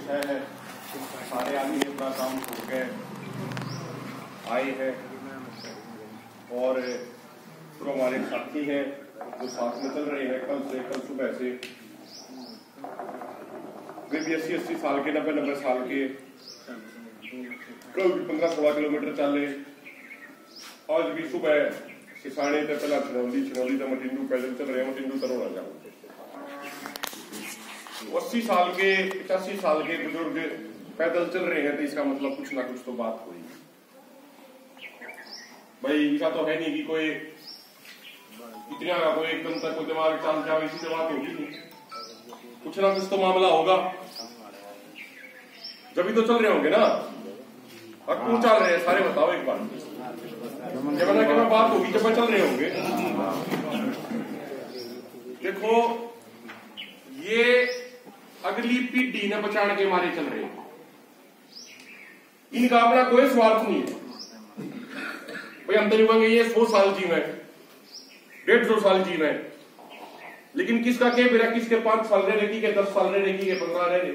6 है, सारे आदमी अपना काम छोड़ के आए हैं और जो हमारे साथी हैं जो साथ में चल रहे हैं कल सुबह से वे भी 80 साल के 90 साल के कल 15-16 किलोमीटर चले। आज भी सुबह सिसाने तो पहला छनौली तो मटिंडू पैदल चल रहे हैं, मटिंडू तक होना जाओ। 80 साल के 85 साल के बुजुर्ग पैदल चल रहे हैं तो इसका मतलब कुछ ना कुछ तो बात हुई भाई। ऐसा तो है नहीं कि कोई इतना का कोई एकदम तक कोई दिमाग चल जाए, इसी से बात होगी नहीं, कुछ ना कुछ तो मामला होगा जब तो चल रहे होंगे ना। और क्यों चल रहे हैं सारे बताओ एक बार, जब ना क्या बात होगी जब चल रहे होंगे। देखो ये अगली पीढ़ी ने बचाने के मारे चल रहे हैं, इनका अपना कोई स्वार्थ नहीं है भाई। हम तो युवाएंगे ये 100 साल जीवे 150 साल जीवे, लेकिन किसका क्या बेरा, किसके 5 साल रहेगी के 10 साल रहेगी के 15 रहे।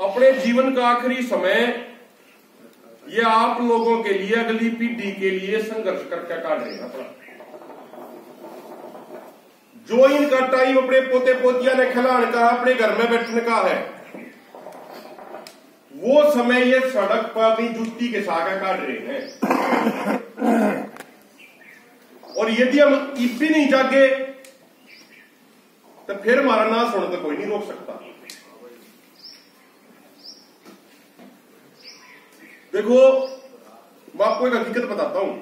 अपने जीवन का आखिरी समय ये आप लोगों के लिए अगली पीढ़ी के लिए संघर्ष करके काट रहे हैं अपना। जो इनका टाइम अपने पोते पोतिया ने खिलाने का, अपने घर में बैठने का है, वो समय ये सड़क पर अपनी जुत्ती के सागा काट रहे हैं। और यदि हम इब भी नहीं जागे तो फिर हमारा नाश होने तो कोई नहीं रोक सकता। देखो मैं आपको एक हकीकत बताता हूं,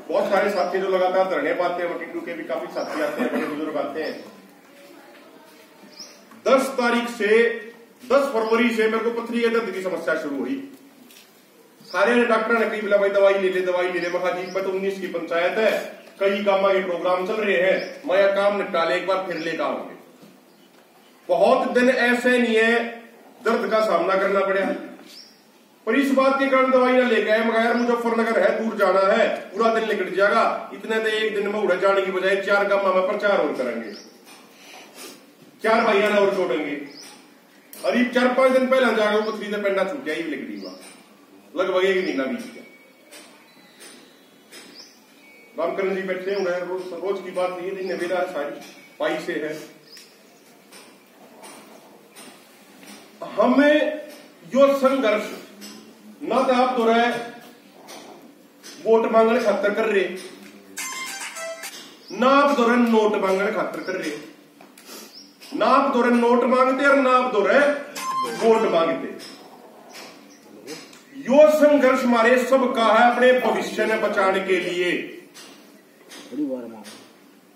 बहुत सारे साथी जो लगातार धरने पाते हैं, मटिंडू के भी काफी साथी आते हैं, बड़े बुजुर्ग आते हैं। 10 फरवरी से मेरे को पथरी के दर्द की समस्या शुरू हुई। सारे डॉक्टर ने कही बोला भाई दवाई ले ले। मखा जी 19 की पंचायत है, कई काम के प्रोग्राम चल रहे हैं, मैं काम निपटा ले एक बार फिर लेकर आऊंगे। बहुत दिन ऐसे नहीं है दर्द का सामना करना पड़ा, पर इस बात के कारण दवाई ना लेके आए। मगर मुजफ्फरनगर है, दूर जाना है, पूरा दिन निकल जाएगा, इतने तो एक दिन में उड़े जाने की बजाय 4 गांव में प्रचार और करेंगे, 4 भाइया ना और छोड़ेंगे। अरे 4-5 दिन पहले जाकर पथरी से पेंडा छूट गया, लकड़ी हुआ लगभग 1 महीना बीत गया। रामकरण जी बैठे हुए हैं, रोज की बात नहीं है, नवेला सारी पाई से है। हमें जो संघर्ष ना तो आप तो रहे वोट मांगने खातर कर रहे, ना आप तो रहे नोट मांगने खातर कर रहे, ना आप तो रहे नोट मांगते और ना आप तो रहे वोट मांगते। यो संघर्ष हमारे सबका है अपने भविष्य ने बचाने के लिए।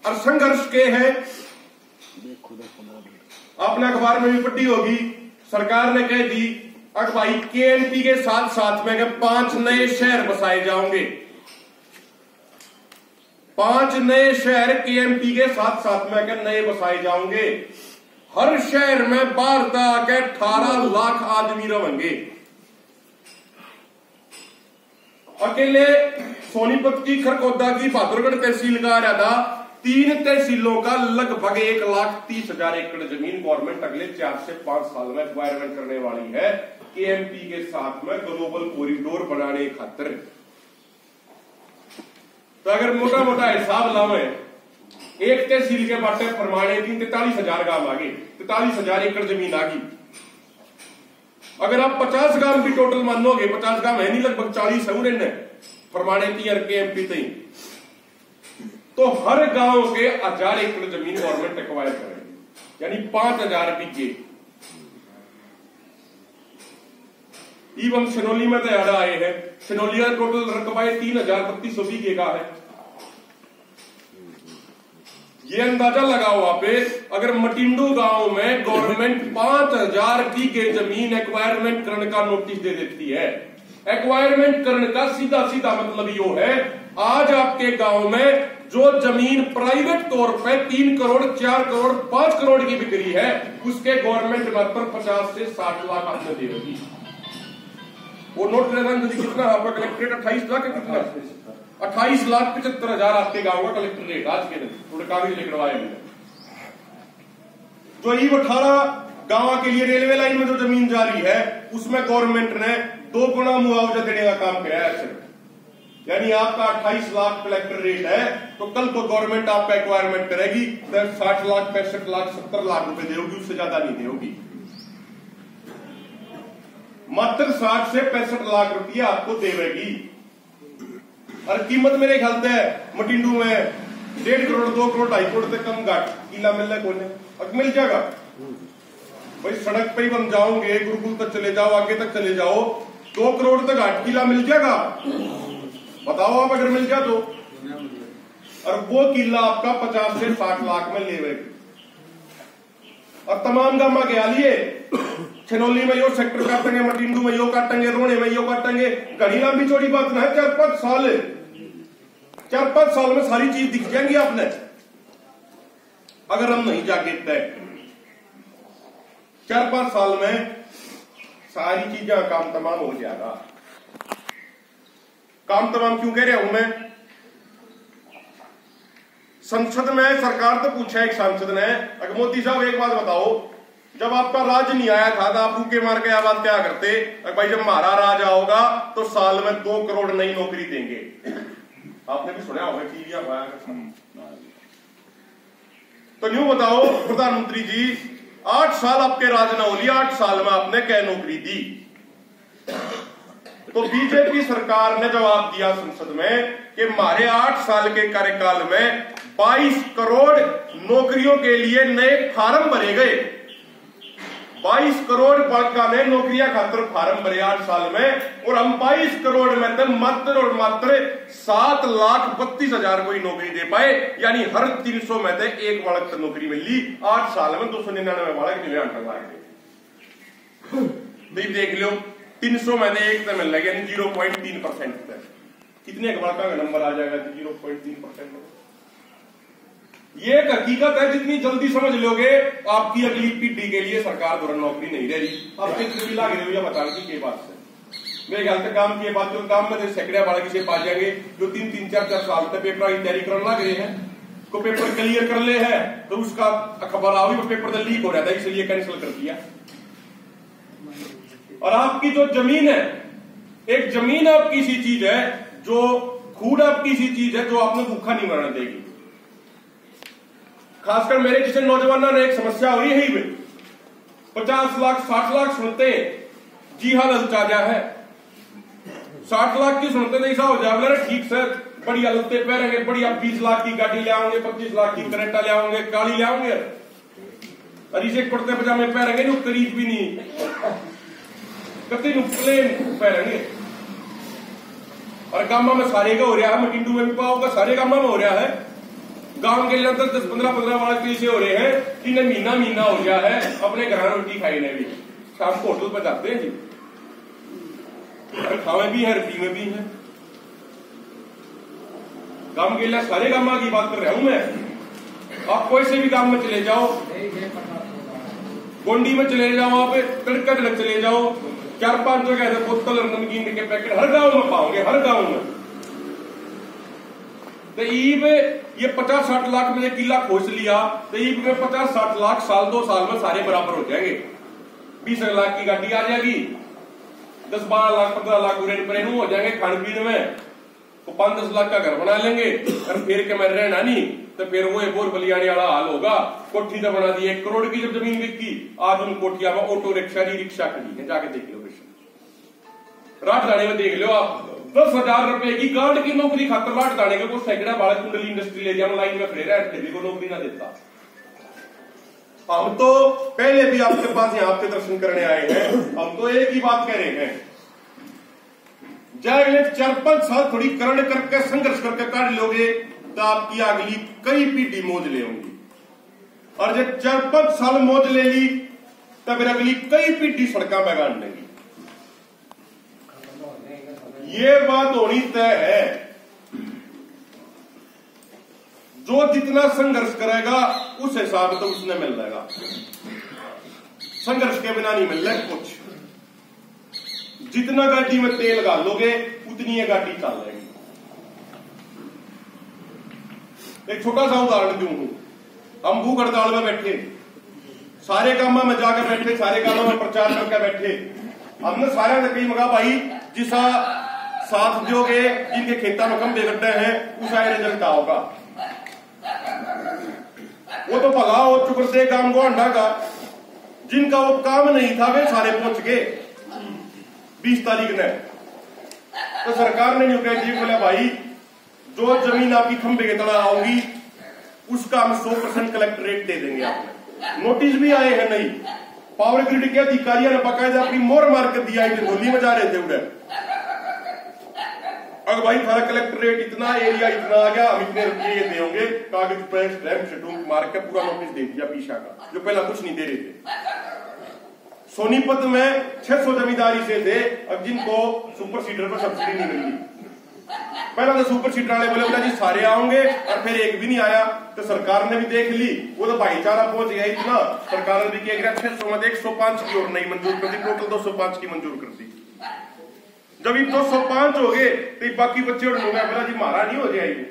और संघर्ष के है आपने अखबार में भी पढ़ी होगी, सरकार ने कह दी अब भाई केएमपी के साथ साथ में 5 नए शहर बसाए जाओगे। 5 नए शहर केएमपी के साथ साथ में नए बसाए जाओगे। हर शहर में बाहर तक 18 लाख आदमी रहेंगे। अकेले सोनीपत की, खरगोदा की, बहादुरगढ़ तहसील का आ रहा था, 3 तहसीलों का लगभग 1,30,000 एकड़ जमीन गवर्नमेंट अगले 4 से 5 साल में एक्वायरमेंट करने वाली है केएमपी के साथ में ग्लोबल कॉरिडोर बनाने खातिर। तो अगर मोटा मोटा हिसाब लावे, एक तहसील के बाटे फरमाने 43,000 गांव आ गए, 43,000 एकड़ जमीन आ गई। अगर आप 50 गांव भी टोटल मानोगे, 50 गांव है नहीं, लगभग 40 है फरमाने तीर केएमपी तई, तो हर गांव के 1000 एकड़ जमीन गवर्नमेंट एक्वायर करेगी, यानी 5,000 बीघे। हम सिनोली में तो याद आए हैं, सिनोली का टोटल रकबा 3,3200 बीघे का है। ये अंदाजा लगाओ आप, अगर मटिंडू गांव में गवर्नमेंट 5,000 बीघे जमीन एक्वायरमेंट करने का नोटिस दे देती है। एक्वायरमेंट करने का सीधा सीधा मतलब यो है, आज आपके गांव में जो जमीन प्राइवेट तौर पे 3 करोड़, 4 करोड़, 5 करोड़ की बिक्री है, उसके गवर्नमेंट पर 50 से 60 लाख आपने दे रही। वो नोट कितना आपका कलेक्ट्रेट 28 लाख है, कितना 28,75,000 आपके गांव का कलेक्टर रेट आज के दिन थोड़े कागज लिखवाए मैंने। जो ईब 18 गांव के लिए रेलवे लाइन में जो जमीन जा रही है उसमें गवर्नमेंट ने 2 गुना मुआवजा देने का काम किया है सिर्फ। यानी आपका 28 लाख कलेक्टर रेट है तो कल को गवर्नमेंट आपका एक्वायरमेंट करेगी 60 लाख 65 लाख 70 लाख रुपए देगी, उससे ज्यादा नहीं देगी। मात्र 60 से 65 लाख रुपये आपको देगी। और कीमत मेरे ख्याल से मटिंडू में 1.5 करोड़ 2 करोड़ 2.5 करोड़ से कम घाट किला मिल रहा है कौन है? अब मिल जाएगा भाई, सड़क पे ही बन जाओगे, गुरुकुल तक चले जाओ, आगे तक चले जाओ, 2 करोड़ तक घाट किला मिल जाएगा। बताओ आप अगर मिल जाए तो। और वो किला आपका 50 से 60 लाख में लेगी। और तमाम गामा के लिए छनौली में यो सेक्टर काटेंगे, मटिंडू में यो काटेंगे, रोणे में यो काटेंगे। घड़ी लंबी चौड़ी बात ना है, 4-5 साल में सारी चीज दिख जाएंगी आपने, अगर हम नहीं जागे तय। 4-5 साल में सारी चीजें काम तमाम हो जाएगा। काम तमाम क्यों कह रहा हूं मैं? संसद में सरकार तो पूछा एक सांसद ने, अगर मोदी साहब एक बात बताओ, जब आपका राज नहीं आया था तो आप भूखे मार के आवाज क्या करते? भाई जब हमारा राज आओगा तो साल में 2 करोड़ नई नौकरी देंगे। आपने भी सुना होगा टीविया। तो न्यू बताओ प्रधानमंत्री जी, 8 साल आपके राज न हो लिया, 8 साल में आपने क्या नौकरी दी? तो बीजेपी सरकार ने जवाब दिया संसद में कि हमारे 8 साल के कार्यकाल में 22 करोड़ नौकरियों के लिए नए फार्म भरे गए। 22 करोड़ बालका ने नौकरियां खातर फार्म भरे 8 साल में, और हम 22 करोड़ में तो मात्र और मात्र 7,32,000 कोई नौकरी दे पाए। यानी हर 300 में से एक बालक को नौकरी मिली। 8 साल में 299 बालक देख लो, 300 में से एक तो मिल रहा है, 0.3%। कितने बालका का नंबर आ जाएगा? 0.3%। ये एक हकीकत है, जितनी जल्दी समझ लोगे आपकी अगली पीढ़ी के लिए सरकार द्वारा नौकरी नहीं रह रही। अब एक लाग रही हो बता की बात से मेरे ख्याल से काम की बात, जो काम में सैकड़े बालक से पा जाएंगे जो 3-3, 4-4 साल तक पेपर की तैयारी करने लग रहे हैं, को पेपर क्लियर कर ले है तो उसका खबर आ गई, पेपर तो लीक हो रहा था इसलिए कैंसिल कर दिया। और आपकी जो जमीन है, एक जमीन आपकी सी चीज है, जो खूड आपकी सी चीज है जो आपने भूखा नहीं मरने देगी। खासकर मेरे जैसे नौजवानों ने एक समस्या हो रही है, 50 लाख 60 लाख सुनते जी हाँ ललचाजा है, 60 लाख की सुनते नहीं सा हो जाएगा ठीक से बढ़िया ललते पहनेंगे, बढ़िया 20 लाख की गाड़ी ले आओगे, 25 लाख की करेटा ले आओगे, काली ले आओगे, और इसे कुर्ते पजामे पहनेंगे जो करीब भी नहीं कभी प्लेन पहनेंगे। और गामा में सारे का हो रहा है, मटिंडू में भी पाओगे सारे गामा में हो रहा है। गांव के लिए 10-15 वाले कैसे हो रहे हैं कि महीना हो गया है अपने घर रोटी खाई ने भी, शाम को होटल पर जाते हैं जी, खावे भी है, रटी में भी है। गांव के लिए सारे गामा की बात कर रहा हूं मैं। आप कोई से भी गांव में चले जाओ, गोंडी में चले जाओ, वहां पे तड़का तड़क चले जाओ, 4-5 जगह बोतल नमकीन के पैकेट हर गांव में पाओगे, हर गांव में। तो ईब ये 50-60 लाख में किला खोज लिया तो ईब में 50-60 लाख साल 2 साल में सारे बराबर हो जाएंगे। 20 लाख की गाड़ी आ जाएगी, 10-12 लाख 15 लाख रेन हो जाएंगे खान पीने में, तो 5-10 लाख का घर बना लेंगे। और फिर के मैं रहना नहीं तो फिर वो बोर बलियाने वाला हाल होगा। कोठी तो बना दी 1 करोड़ की जब जमीन बिकती, आज उन कोठिया में ऑटो रिक्शा खड़ी है, जाके देख लो। राजधानी में देख लो आप, 10,000 रुपए की गार्ड की नौकरी खातर राजधानी के को सैकड़ा बालक कुंडली इंडस्ट्रियल एरिया में लाइन में खड़े रहे, को नौकरी ना देता। हम तो पहले भी आपके पास यहाँ पे दर्शन करने आए हैं, हम तो एक ही बात कह रहे हैं, जब 4-5 साल थोड़ी करण करके संघर्ष करके काट लोगे तो आपकी अगली कई पीढ़ी मौज ले होंगी। और जब 4-5 साल मौज ले ली तब फिर अगली कई पीढ़ी सड़का में गाड़ लेंगी। ये बात होनी तय है। जो जितना संघर्ष करेगा उस हिसाब तो उसने मिल जाएगा। संघर्ष के बिना नहीं मिल रहा कुछ। जितना गाड़ी में तेल डालोगे उतनी ये गाड़ी चल जाएगी। एक छोटा सा उदाहरण दूं, हम भूख हड़ताल में बैठे, सारे कामों में जाकर बैठे, सारे कामों में प्रचार करके बैठे। हमने सारे ने कही मगा भाई जिसा साथ दोगे, जिनके खेता में खंबे गड्ढे हैं उसा रिजल्ट आओगा। वो तो भगाओ चुकरते काम गोंडा का, जिनका वो काम नहीं था वे सारे पहुंच गए 20 तारीख ने। तो सरकार ने न्यू कह बोला भाई जो जमीन आपकी खंबे के तला आओगी उसका हम 100% कलेक्टरेट दे देंगे। आपने नोटिस भी आए हैं नहीं, पावर ग्रिड के अधिकारियों ने बकायदा अपनी मोहर मार कर दिया है, होली में जा रहे थे उधर। अगर भाई सारा कलेक्टरेट इतना एरिया इतना आ गया, हम इतने रुपये ये देंगे, कागज पर स्टैम्प शटूम मार के पूरा नोटिस दे दिया पीछा का, जो पहला कुछ नहीं दे रहे थे। सोनीपत में 600 जमींदारी से थे, अब जिनको सुपर सीडर पर सब्सिडी नहीं मिली। पहला तो सुपर सीडर वाले बोले बोला जी सारे आओगे, और फिर एक भी नहीं आया। तो सरकार ने भी देख ली, वो तो भाईचारा पहुंच गया इतना, सरकार ने भी किया 600 में 105 की और नहीं मंजूर कर दी, टोटल 205 की मंजूर कर दी। जब ये 205 हो गए तो बाकी बच्चे और लोग बोला जी मारा नहीं हो जाएगी।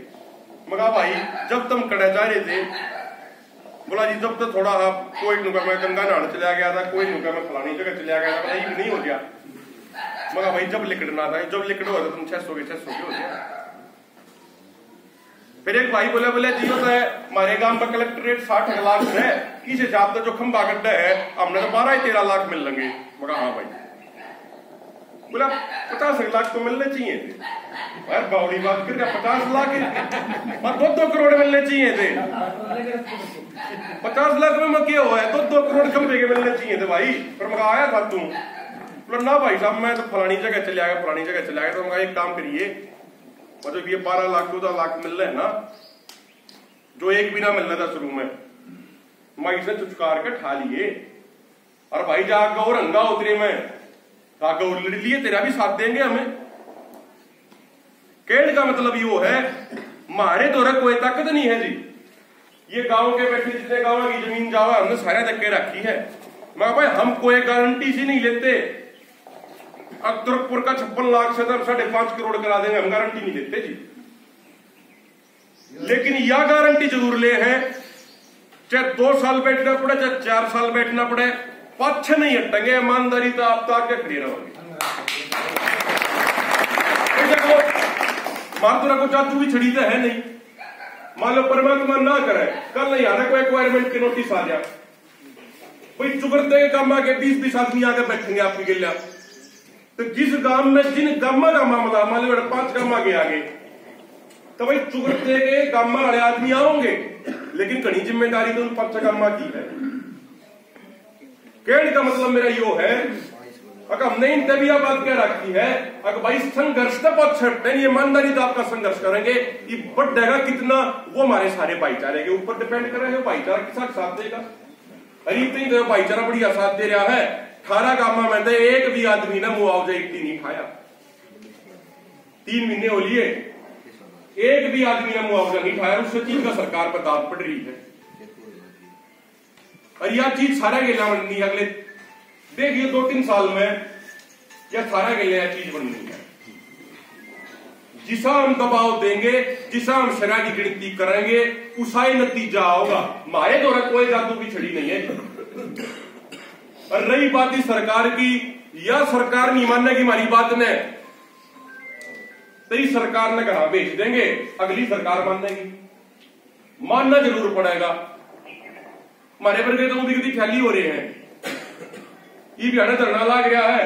मगा भाई जब तुम कड़ा जा रहे थे, बोला जी जब तो थोड़ा कोई नुका मैं गंगा नहाने चला गया था, कोई नुका मैं फलानी जगह चला गया था, ये नहीं हो गया। मगा भाई जब लिकड़ना था, जब लिकड़ हुआ था तुम 600 के हो गया। फिर एक भाई बोले जी होता है हमारे गांव का कलेक्टरेट 60 लाख है, किस हिसाब से जो खंबा गड्ढा है हमने तो 12-13 लाख मिल लेंगे। मगा हाँ भाई, बोला 50 लाख तो मिलने चाहिए थे यार, बावड़ी बात कर 50 लाख 2 करोड़ मिलने चाहिए थे। 50 लाख में क्या हुआ है, 2 करोड़ खंबे के मिलने चाहिए थे भाई। पर मगा आया था तुम, बोला ना भाई साहब मैं तो फलानी जगह चले आया, फलानी जगह चले आया। तो मगा एक काम करिए, मतलब ये 12 लाख 14 लाख मिल रहे हैं ना, जो एक भी ना मिल रहा था शुरू में, माई से चुचकार के ठा लिए। और भाई जाकर और रंगा उतरे में लिए तेरा भी साथ देंगे हमें। कहने का मतलब यो है हमारे द्वारा कोई ताकत नहीं है जी। ये गांव के बैठे जितने गांव की जमीन जावा हमने सारे धक्के रखी है। मैं भाई हम कोई गारंटी सी नहीं लेते, अख्तरपुर का 56 लाख से तो 5.5 करोड़ करा देंगे, हम गारंटी नहीं लेते जी। लेकिन यह गारंटी जरूर ले है, चाहे 2 साल बैठना पड़े चाहे 4 साल बैठना पड़े, पाछे नहीं हटेंगे, ईमानदारी तो आप तो आके खड़ी रहोगे। देखो मारतुरा को जादू भी छड़ी तो है नहीं, मान लो परमात्मा ना करे कल नहीं आना कोई एक्वायरमेंट के नोटिस आ जाए, भाई चुगरते के काम आके 20-20 आदमी आके बैठेंगे आपकी गिल्ला। तो जिस गांव में जिन गामा का मामला मान लो 5 गामा के आगे, तो भाई चुगरते के गामा वाले आदमी आओगे, लेकिन कड़ी जिम्मेदारी तो उन 5 गामा की है। कहने का मतलब मेरा यो है, अगर हमने इन तबिया बात क्या रखी है, अगर भाई संघर्ष तो बहुत छट नहीं, ईमानदारी तो आपका संघर्ष करेंगे, ये बढ़ेगा कितना वो हमारे सारे भाईचारे के ऊपर डिपेंड कर रहे हैं। भाईचारा किसा साथ देगा, अरे इतनी तो भाईचारा बढ़िया साथ दे रहा है। 18 गांव में तो एक भी आदमी ने मुआवजा इतनी नहीं खाया, 3 महीने हो लिए एक भी आदमी ने मुआवजा नहीं खाया। उससे चीज का सरकार पर दाद पड़ रही है, और यह चीज सारा गेला बननी है। अगले देखिए 2-3 साल में यह सारा गेला यह चीज बननी है। जिसा हम दबाव देंगे, जिसा हम शरह की गिनती करेंगे, उसा ही नतीजा होगा। हमारे द्वारा कोई जादू की छड़ी नहीं है। और रही बात ही सरकार की, या सरकार नहीं मानने की हमारी बात ने, तो सरकार ने कहा भेज देंगे, अगली सरकार मान देगी, मानना जरूर पड़ेगा। हमारे वर्गे तो भी ख्याली हो रहे हैं, ये भी हमें धरना लाग रहा है,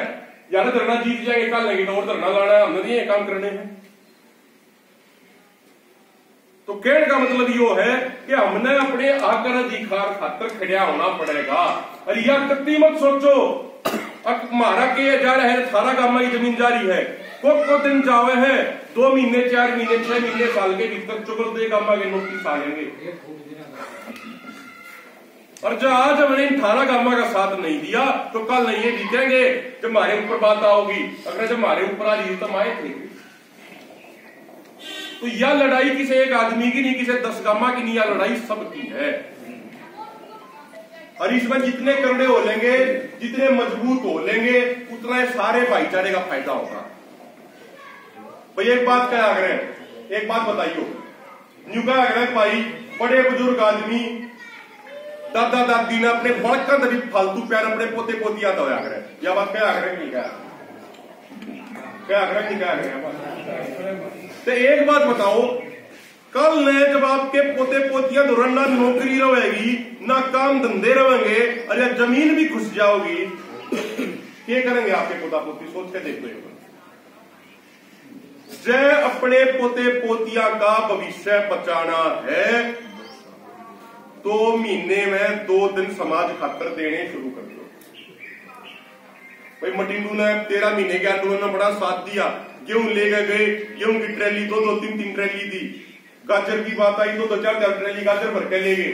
यार धरना जीत जाएंगे कल नहीं तो और धरना लाना है, हमने ये काम करने हैं। तो कहने का मतलब यो है कि हमने अपने आकर अधिकार खातर खड़ा होना पड़ेगा। और यह कत्ती मत सोचो हमारा के जा रहा है, 18 गांव की जमीन जारी है, को दिन जावे है 2 महीने 4 महीने 6 महीने साल के भीतर चुगल दे गांव के नोटिस आ जाएंगे। और जो आज हमने 18 गांव का साथ नहीं दिया तो कल नहीं ये जीतेंगे जब हमारे ऊपर बात आओगी। अगर जब हमारे ऊपर आ रही तो हम आए थे। तो यह लड़ाई किसी एक आदमी की नहीं, किसी 10 गांव की नहीं, यह लड़ाई सबकी है। और इसमें जितने करड़े हो लेंगे, जितने मजबूत हो लेंगे, उतना सारे भाईचारे का फायदा होगा। भाई एक बात क्या आग्रह, एक बात बताइयो, न्यू का आग्रह भाई बड़े बुजुर्ग आदमी दादा दादी ने अपने बड़का भी फालतू प्यार अपने पोते पोतिया तो करे, या बात क्या आग्रह नहीं क्या आग्रह नहीं क्या। तो एक बात बताओ, कल ने जब आपके पोते पोतियां तो ना नौकरी रहेगी ना काम धंधे रहेंगे, अरे जमीन भी घुस जाओगी, क्या करेंगे आपके पोता पोती? सोच के देखो। जय अपने पोते पोतिया का भविष्य बचाना है तो महीने में 2 दिन समाज खातर देने शुरू कर दो। भाई मटिंडू ने 13 महीने के आंदोलन में बड़ा साथ दिया, गेहूं ले गए, गेहूं की ट्रैली 2-3 ट्रैली थी, गाजर की बात आई तो 2-4 ट्रैली गाजर भर के ले गए।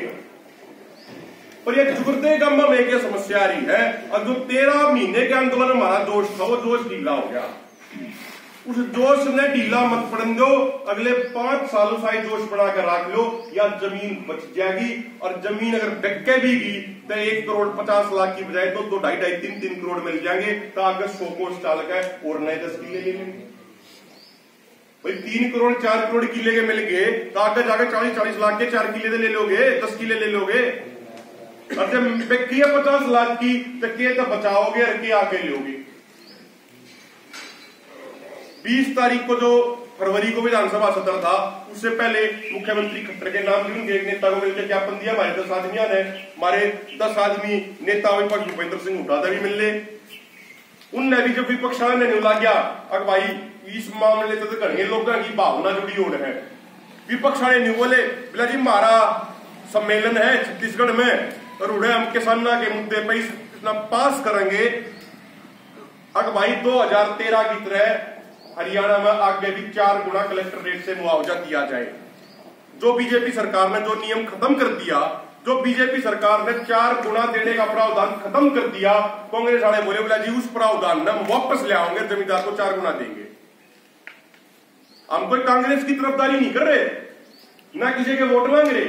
पर ये चुकरते गांव में क्या समस्या आ रही है, अब जो 13 महीने के आंदोलन में हमारा जोश था वो जोश ढीला हो गया। उस जोश ने ढीला मत पड़न दो, अगले 5 सालों से जोश बढ़ा कर रख लो, या जमीन बच जाएगी। और जमीन अगर बिके भी गई तो 1 करोड़ 50 लाख की बजाय तो 2-2.5-3 करोड़ मिल जाएंगे, तो अगर 100 कोस चाल का और नए 10 किले ले लेंगे। भाई 3 करोड़ 4 करोड़ किले के मिल गए तो आगे जाकर 40-40 लाख के 4 किले ले लोगे, 10 किले ले लोगे। और जब बिकी है 50 लाख की तो के तो बचाओगे और के आगे लोगे। 20 तारीख को जो फरवरी को विधानसभा सत्र था, उससे पहले मुख्यमंत्री खट्टर के नाम भी एक नेता को मिलकर ज्ञापन दिया। हमारे 10 आदमियों ने, हमारे 10 आदमी नेता विपक्ष भूपेंद्र सिंह हुड्डा भी मिलने, उनने भी जब विपक्ष ने न्यूला गया, अब भाई इस मामले तो घने लोगों की भावना जुड़ी हो है। विपक्ष वाले न्यू बोले, बोला जी हमारा सम्मेलन है छत्तीसगढ़ में और उड़े हम किसाना के मुद्दे पर इतना पास करेंगे। अब भाई 2013 की तरह हरियाणा में आगे भी 4 गुना कलेक्टर रेट से मुआवजा दिया जाए। जो बीजेपी सरकार ने जो नियम खत्म कर दिया, जो बीजेपी सरकार ने 4 गुना देने का प्रावधान खत्म कर दिया, कांग्रेस वाले बोले, बोला जी उस प्रावधान में हम वापस ले आओगे, जमींदार को 4 गुना देंगे। हम कोई कांग्रेस की तरफदारी नहीं कर रहे, ना किसी के वोट मांग रहे।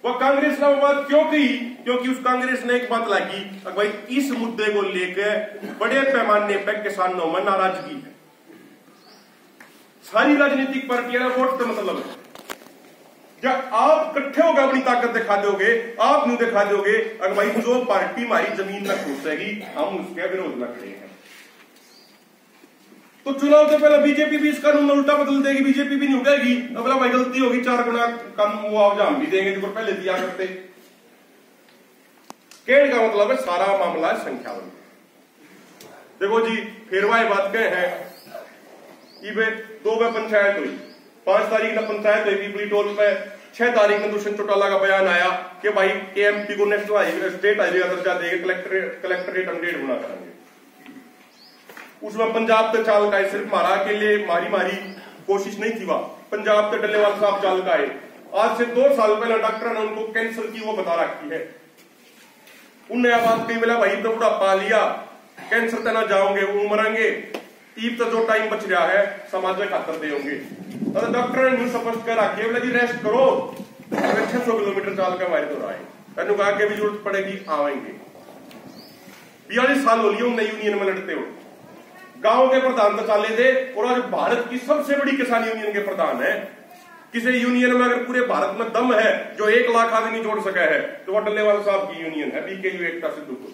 वो कांग्रेस ने बात क्यों की? क्योंकि उस कांग्रेस ने एक बात लगी, भाई इस मुद्दे को लेकर बड़े पैमाने पर किसानों में नाराजगी है। सारी राजनीतिक पार्टियां वोट का मतलब है, जब आप इकट्ठे होकर अपनी ताकत दिखा दोगे, आप नहीं दिखा दोगे, अगर भाई जो पार्टी हमारी जमीन में घुसेगी हम उसके विरोध में खड़े हैं। तो चुनाव से पहले बीजेपी भी इस कानून में उल्टा बदल देगी, बीजेपी भी नहीं उठेगी, अब भाई गलती होगी 4 गुना कम मुआवजा हम भी देंगे जो पहले दिया करते। कहने का मतलब है सारा मामला है संख्याबंद। देखो जी, फिर वह बात कह है, 2 में पंचायत हुई, 5 तारीख में पंचायत हुई पीपली टोल पे, 6 तारीख में दुष्यंत चौटाला का बयान आया कि भाई केएमपी को नेशनल हाईवे स्टेट हाईवे का दर्जा देंगे, कलेक्टरेट हम 1.5 गुना करेंगे। उसमें पंजाब तो चाल का है, सिर्फ हमारा के लिए मारी कोशिश नहीं थी, वह पंजाब तो डल्लेवाल साहब चाल का है। आज से 2 साल पहले डॉक्टर ने उनको कैंसर की वो बता रखी है। उनने बात कही, बोला भाई तो बुढ़ापा लिया, कैंसर तो ना जाओगे, वो मरेंगे, तीब तो जो टाइम बच रहा है समाज में खातर दे होंगे। तो डॉक्टर ने स्पष्ट कर रखी है, बोला जी रेस्ट करो, 600 किलोमीटर चाल का हमारे तो रहा है, आगे भी जरूरत पड़ेगी आवेंगे। 42 साल हो लिए उन्हें यूनियन में लड़ते हो, गांव के प्रधान तो चाले थे, और आज भारत की सबसे बड़ी किसान यूनियन के प्रधान है। किसी यूनियन में अगर पूरे भारत में दम है जो 1 लाख आदमी जोड़ सका है तो वह डल्लेवाल साहब की यूनियन है, बीकेयू एकता सिद्धूपुर।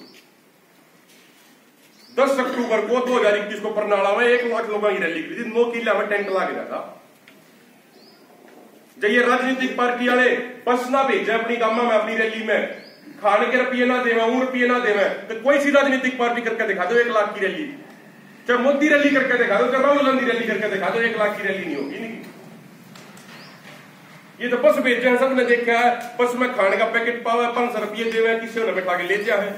10 अक्टूबर को 2021 को बरनाला में 1 लाख लोगों की रैली की थी, 9 किला में टेंट लग गया था। जब ये राजनीतिक पार्टी वाले बस ना भेजे अपनी गामा में अपनी रैली में, खाने के रुपये ना देवे, वो रुपये ना देवे, तो कोई सी राजनीतिक पार्टी करके दिखा दो 1 लाख की रैली, चाहे मोदी रैली करके दिखा दो, चाहे राहुल गांधी रैली करके दिखा दो, 1 लाख की रैली नहीं होगी। नहीं, ये तो बस भेजे हैं, सबने देखा है, बस में खाने का पैकेट पावा 500 रुपये देवे, किसी ने बैठा के ले जाए,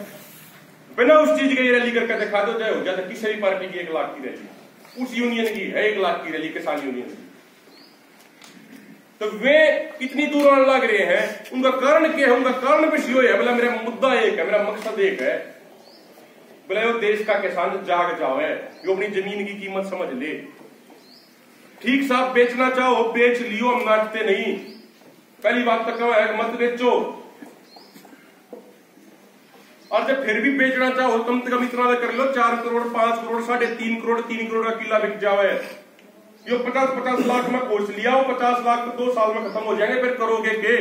बिना उस चीज के रैली करके दिखा दो, चाहे हो जाए किसी भी पार्टी की 1 लाख की रैली, उस यूनियन की है 1 लाख की रैली, किसान यूनियन की। तो वे इतनी दूर आने लग रहे हैं, उनका कारण क्या है? उनका कारण भी यो है, बोला मेरा मुद्दा एक है, मेरा मकसद एक है, बोले वो देश का किसान जाग जावे, जो अपनी जमीन की कीमत समझ ले। ठीक साहब, बेचना चाहो बेच लियो, हम नाचते नहीं। पहली बात तो कहा है मत बेचो, और जब फिर भी बेचना चाहो कम से कम इतना कर लो 4 करोड़ 5 करोड़ 3.5 करोड़ 3 करोड़ का किला बिक जावे। यो 50-50 लाख में कोच लिया, वो 50 लाख तो 2 साल में खत्म हो जाएंगे, फिर करोगे के?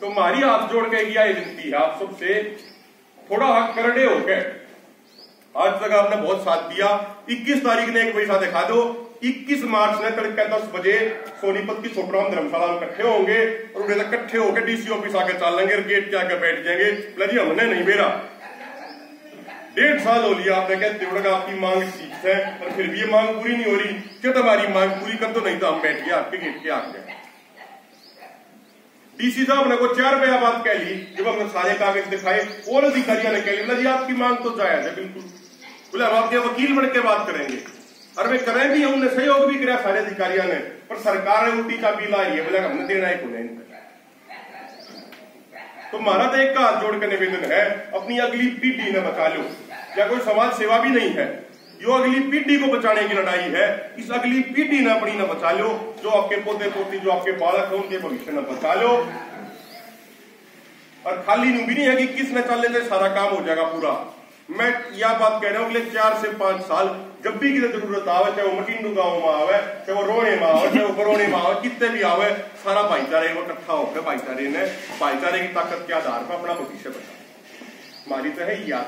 तो हमारी हाथ जोड़ के यह विनती है आप सबसे, थोड़ा हक करड़े होके आज तक आपने बहुत साथ दिया। 21 तारीख ने एक पैसा दिखा दो। 21 मार्च ने तड़के 10 बजे सोनीपत की छोटराम धर्मशाला में इकट्ठे होंगे और उन्हें इकट्ठे होकर डीसी ऑफिस आके चलेंगे, गेट के आके बैठ जाएंगे। जी हमने नहीं मेरा 1.5 साल हो लिया आपने कहते हुए आपकी मांग ठीक है और फिर भी ये मांग पूरी नहीं हो रही। क्या तुम्हारी मांग पूरी कर दो, नहीं तो हम बैठ गए आपके गेट के आगे। डीसी साहब ने को 4 रुपया बात कह ली, जब हमने सारे कागज दिखाए और अधिकारियों ने कह लिया जी आपकी मांग तो जायज है बिल्कुल, बोले हम आपके वकील बन के बात करेंगे। और वे करें भी, हमने सहयोग भी किया सारे अधिकारियों ने, पर सरकार ने उल्टी चाबी ला रही है, बोले हमने देना है को नहीं। तो हमारा तो एक हाथ जोड़ कर निवेदन है, अपनी अगली पीढ़ी ने बचा लो। या कोई समाज सेवा भी नहीं है, जो अगली पीढ़ी को बचाने की लड़ाई है। इस अगली पीढ़ी ने अपनी न बचा लो, जो आपके पोते पोती जो आपके बालक है उनके भविष्य न बचा लो। और खाली भी नहीं है कि किसने चल लेते सारा काम हो जाएगा पूरा। मैं यह बात कह रहा हूं, अगले 4 से 5 साल जब भी किसी जरूरत आवे, चाहे वो मटिंडू गांव में आवे, चाहे वो रोने में आवे, चाहे वो बरोने में आवे, कितने भी आवे, सारा भाईचारे वो इकट्ठा होकर भाईचारे ने भाईचारे की ताकत के आधार पर अपना भविष्य बचा। हमारी तो है या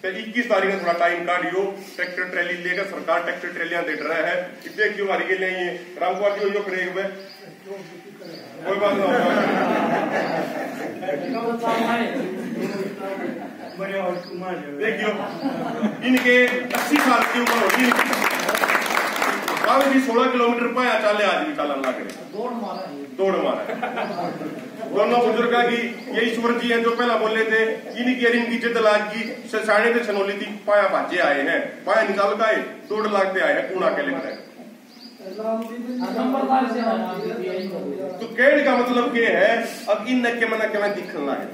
तो 21 तारीख में थोड़ा टाइम काटियो, ट्रैक्टर ट्रैली लेकर सरकार ट्रैक्टर ट्रैलियां दे रहा है। देखियो हमारे के लिए ये रामकुमार जी खड़े हुए, कोई बात ना देखियो इनके 80 साल की उम्र होगी, भी 16 किलोमीटर पाया चाले आदमी चालन लग रहे, दौड़ मारा। दोनों बुजुर्गा की ये ईश्वर जी हैं जो पहला बोले थे, इनकी इनकी जिद लाग की साढ़े से छनौली थी, पाया भाजे आए हैं, पाया निकाल का दौड़ लागते आए हैं पूना के लिए। तो कहने का मतलब ये है, अब इन के मन के मैं दिखने लगे,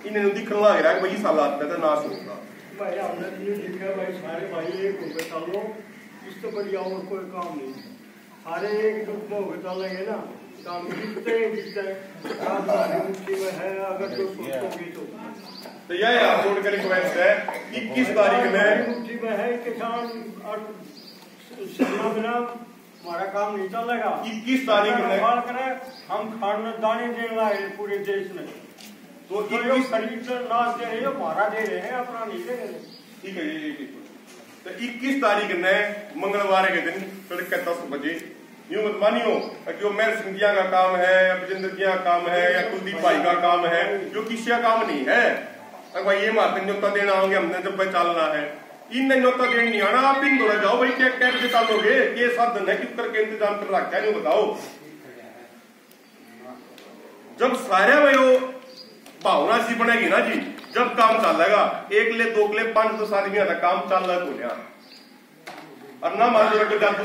इन्हें दिखने लग रहा है भाई सालात में तो नाश होगा भाई। हमने देखा भाई सारे भाई एक होकर चलो, इससे बढ़िया और कोई काम नहीं। सारे एक ग्रुप में होकर चलेंगे ना, काम जीतते मुट्ठी में है, अगर जो सोचोगे तो यह आप जोड़ कर रिक्वेस्ट है। 21 तारीख में मुट्ठी में है, किसान और बिना हमारा काम नहीं चलेगा। 21 तारीख में हम खाने दाने देने लाए पूरे देश में, तो जो खरीद नाश दे रहे हैं हमारा दे रहे हैं, अपना नहीं दे रहे। ठीक है जी। तो 21 तारीख ने मंगलवार के दिन तड़के 10 बजे यूं मत मानियो कि मेरे सिंधिया का काम है या विजेंद्र जी का काम है या कुलदीप भाई का काम है, जो किसी का काम नहीं है। अगर भाई ये मार्केट न्योता देना होंगे हमने जब भाई चलना है, इन न्योता देने नहीं आना, आप इन दौड़ा जाओ भाई क्या कैसे चलोगे, ये साधन है किस करके इंतजाम कर रखा है बताओ। जब सारे भाई भावना सी बनेगी ना जी, जब काम चलेगा। 1 ले 2 ले 5 10 आदमी आता काम चल रहा है और ना मान लो जादू